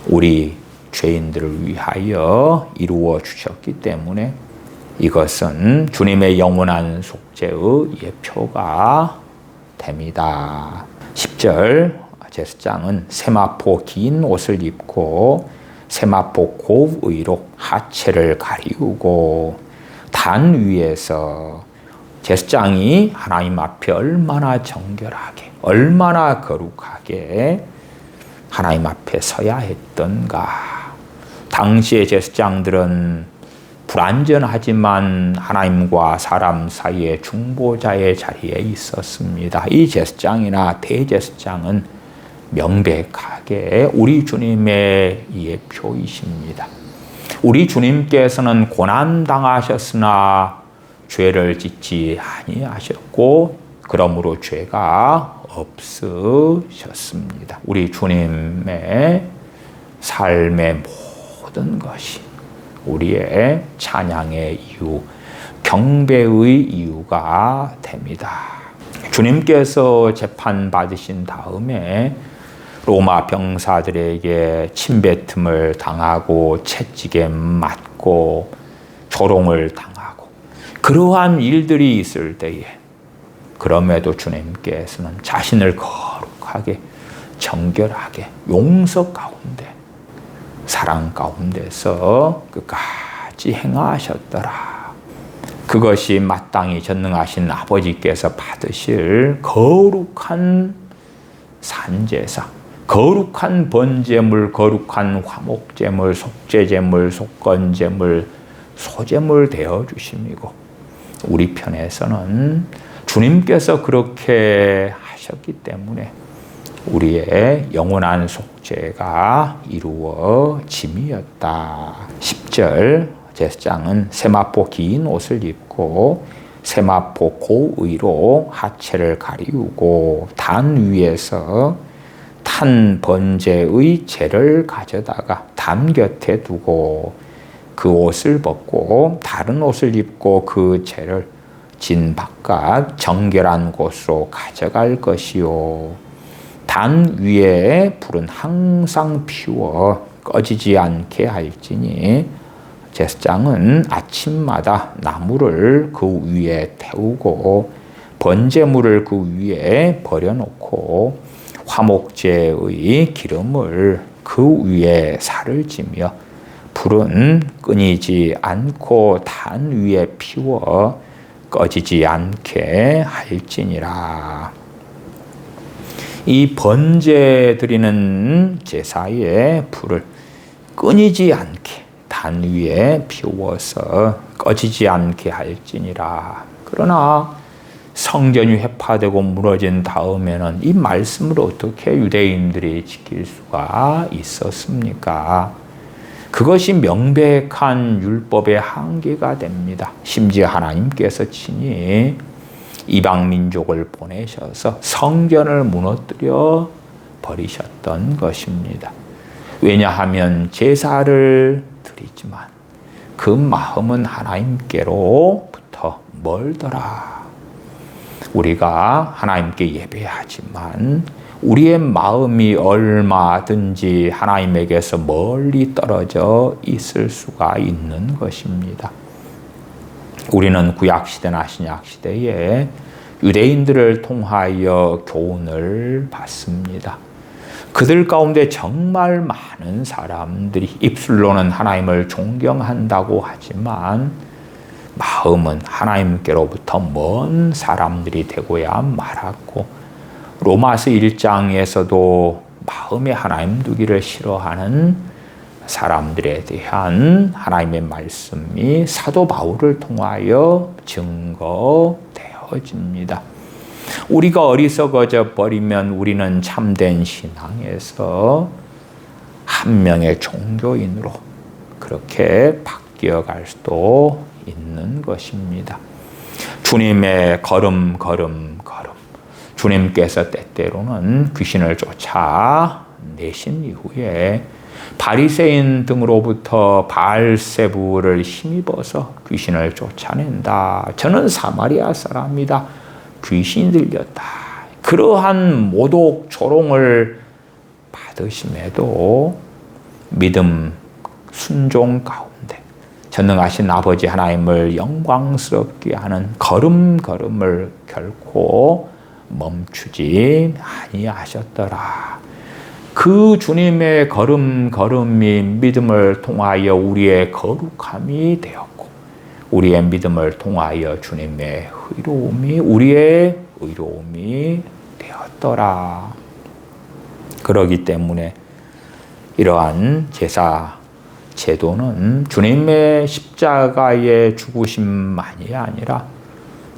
우리 죄인들을 위하여 이루어 주셨기 때문에 이것은 주님의 영원한 속죄의 예표가 됩니다. 10절 제사장은 세마포 긴 옷을 입고 세마포 곱의로 하체를 가리우고 단 위에서 제사장이 하나님 앞에 얼마나 정결하게 얼마나 거룩하게 하나님 앞에 서야 했던가. 당시의 제사장들은 불완전하지만 하나님과 사람 사이의 중보자의 자리에 있었습니다. 이 제사장이나 대제사장은 명백하게 우리 주님의 예표이십니다. 우리 주님께서는 고난당하셨으나 죄를 짓지 아니하셨고 그러므로 죄가 없으셨습니다. 우리 주님의 삶의 모든 것이 우리의 찬양의 이유, 경배의 이유가 됩니다. 주님께서 재판받으신 다음에 로마 병사들에게 침뱉음을 당하고 채찍에 맞고 조롱을 당하고 그러한 일들이 있을 때에 그럼에도 주님께서는 자신을 거룩하게 정결하게 용서 가운데 사랑 가운데서 끝까지 행하셨더라. 그것이 마땅히 전능하신 아버지께서 받으실 거룩한 산제사, 거룩한 번제물, 거룩한 화목제물, 속죄제물, 속건제물, 소제물 되어 주심이고 우리 편에서는 주님께서 그렇게 하셨기 때문에 우리의 영원한 속죄가 이루어짐이었다. 10절 제사장은 세마포 긴 옷을 입고 세마포 고의로 하체를 가리우고 단 위에서 탄 번제의 재를 가져다가 담 곁에 두고 그 옷을 벗고 다른 옷을 입고 그 재를 진 바깥 정결한 곳으로 가져갈 것이요. 단 위에 불은 항상 피워 꺼지지 않게 할지니 제사장은 아침마다 나무를 그 위에 태우고 번제물을 그 위에 버려놓고 화목제의 기름을 그 위에 살을 지며 불은 끊이지 않고 단 위에 피워 꺼지지 않게 할지니라. 이 번제 드리는 제사의 불을 끊이지 않게 단 위에 피워서 꺼지지 않게 할지니라. 그러나 성전이 회파되고 무너진 다음에는 이 말씀을 어떻게 유대인들이 지킬 수가 있었습니까? 그것이 명백한 율법의 한계가 됩니다. 심지어 하나님께서 친히 이방 민족을 보내셔서 성전을 무너뜨려 버리셨던 것입니다. 왜냐하면 제사를 드리지만 그 마음은 하나님께로부터 멀더라. 우리가 하나님께 예배하지만 우리의 마음이 얼마든지 하나님에게서 멀리 떨어져 있을 수가 있는 것입니다. 우리는 구약시대나 신약시대에 유대인들을 통하여 교훈을 받습니다. 그들 가운데 정말 많은 사람들이 입술로는 하나님을 존경한다고 하지만 마음은 하나님께로부터 먼 사람들이 되고야 말았고 로마서 1장에서도 마음에 하나님 두기를 싫어하는 사람들에 대한 하나님의 말씀이 사도 바울을 통하여 증거되어집니다. 우리가 어리석어져 버리면 우리는 참된 신앙에서 한 명의 종교인으로 그렇게 바뀌어갈 수도 있는 것입니다. 주님의 걸음 주님께서 때때로는 귀신을 쫓아내신 이후에 바리새인 등으로부터 바알세부를 힘입어서 귀신을 쫓아낸다. 저는 사마리아 사람이다. 귀신이 들렸다. 그러한 모독 조롱을 받으심에도 믿음 순종 가운데 전능하신 아버지 하나님을 영광스럽게 하는 걸음을 결코 멈추지 아니하셨더라. 그 주님의 걸음이 믿음을 통하여 우리의 거룩함이 되었고 우리의 믿음을 통하여 주님의 의로움이 우리의 의로움이 되었더라. 그러기 때문에 이러한 제사 제도는 주님의 십자가의 죽으심만이 아니라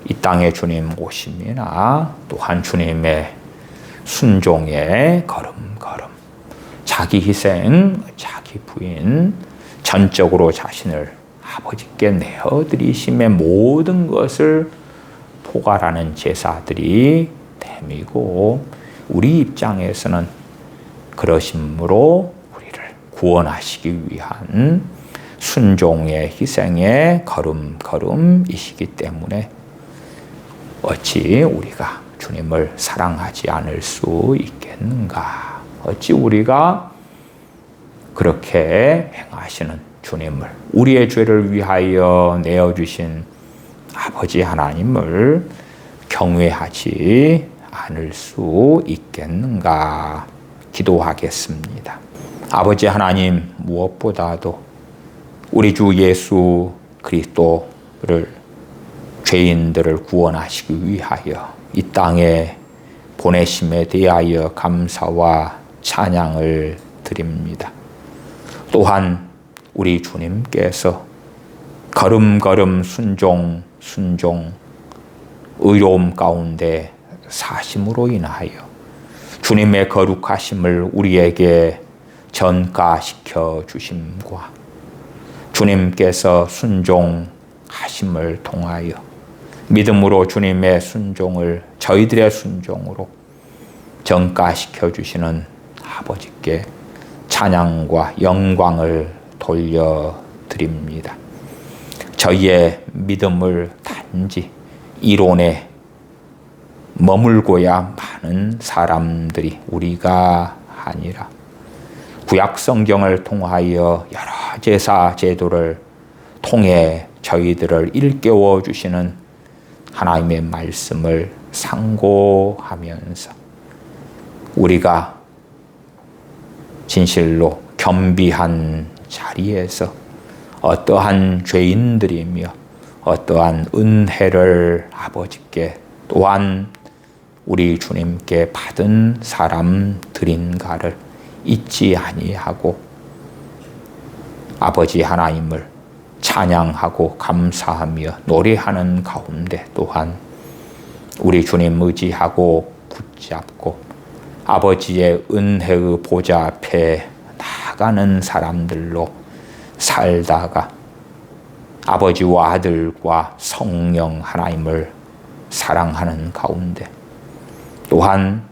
이 땅에 주님 오심이나 또한 주님의 순종의 걸음 자기 희생, 자기 부인, 전적으로 자신을 아버지께 내어드리심의 모든 것을 포괄하는 제사들이 됨이고, 우리 입장에서는 그러심으로 우리를 구원하시기 위한 순종의 희생의 걸음걸음이시기 때문에 어찌 우리가 주님을 사랑하지 않을 수 있겠는가? 어찌 우리가 그렇게 행하시는 주님을, 우리의 죄를 위하여 내어주신 아버지 하나님을 경외하지 않을 수 있겠는가? 기도하겠습니다. 아버지 하나님, 무엇보다도 우리 주 예수 그리스도를, 죄인들을 구원하시기 위하여 이 땅에 보내심에 대하여 감사와 찬양을 드립니다. 또한 우리 주님께서 걸음걸음 순종 의로움 가운데 사심으로 인하여 주님의 거룩하심을 우리에게 전가시켜 주심과 주님께서 순종하심을 통하여 믿음으로 주님의 순종을 저희들의 순종으로 전가시켜 주시는 아버지께 찬양과 영광을 돌려드립니다. 저희의 믿음을 단지 이론에 머물고야 많은 사람들이 우리가 아니라 구약 성경을 통하여 여러 제사 제도를 통해 저희들을 일깨워 주시는 하나님의 말씀을 상고하면서 우리가 진실로 겸비한 자리에서 어떠한 죄인들이며 어떠한 은혜를 아버지께 또한 우리 주님께 받은 사람들인가를 잊지 아니하고 아버지 하나님을 찬양하고 감사하며 노래하는 가운데 또한 우리 주님 의지하고 붙잡고 아버지의 은혜의 보좌 앞에 나아가는 사람들로 살다가 아버지와 아들과 성령 하나님을 사랑하는 가운데 또한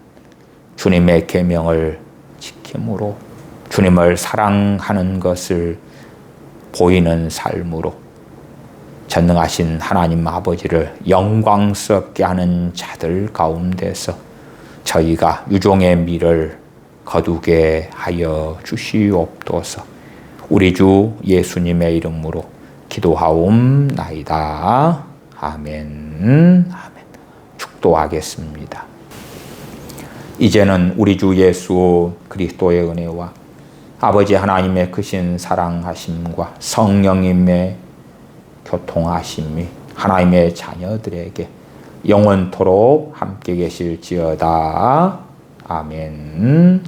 주님의 계명을 지킴으로 주님을 사랑하는 것을 보이는 삶으로 전능하신 하나님 아버지를 영광스럽게 하는 자들 가운데서 저희가 유종의 미를 거두게 하여 주시옵소서. 우리 주 예수님의 이름으로 기도하옵나이다. 아멘. 축도하겠습니다. 이제는 우리 주 예수 그리스도의 은혜와 아버지 하나님의 크신 사랑하심과 성령님의 교통하심이 하나님의 자녀들에게 영원토록 함께 계실지어다. 아멘.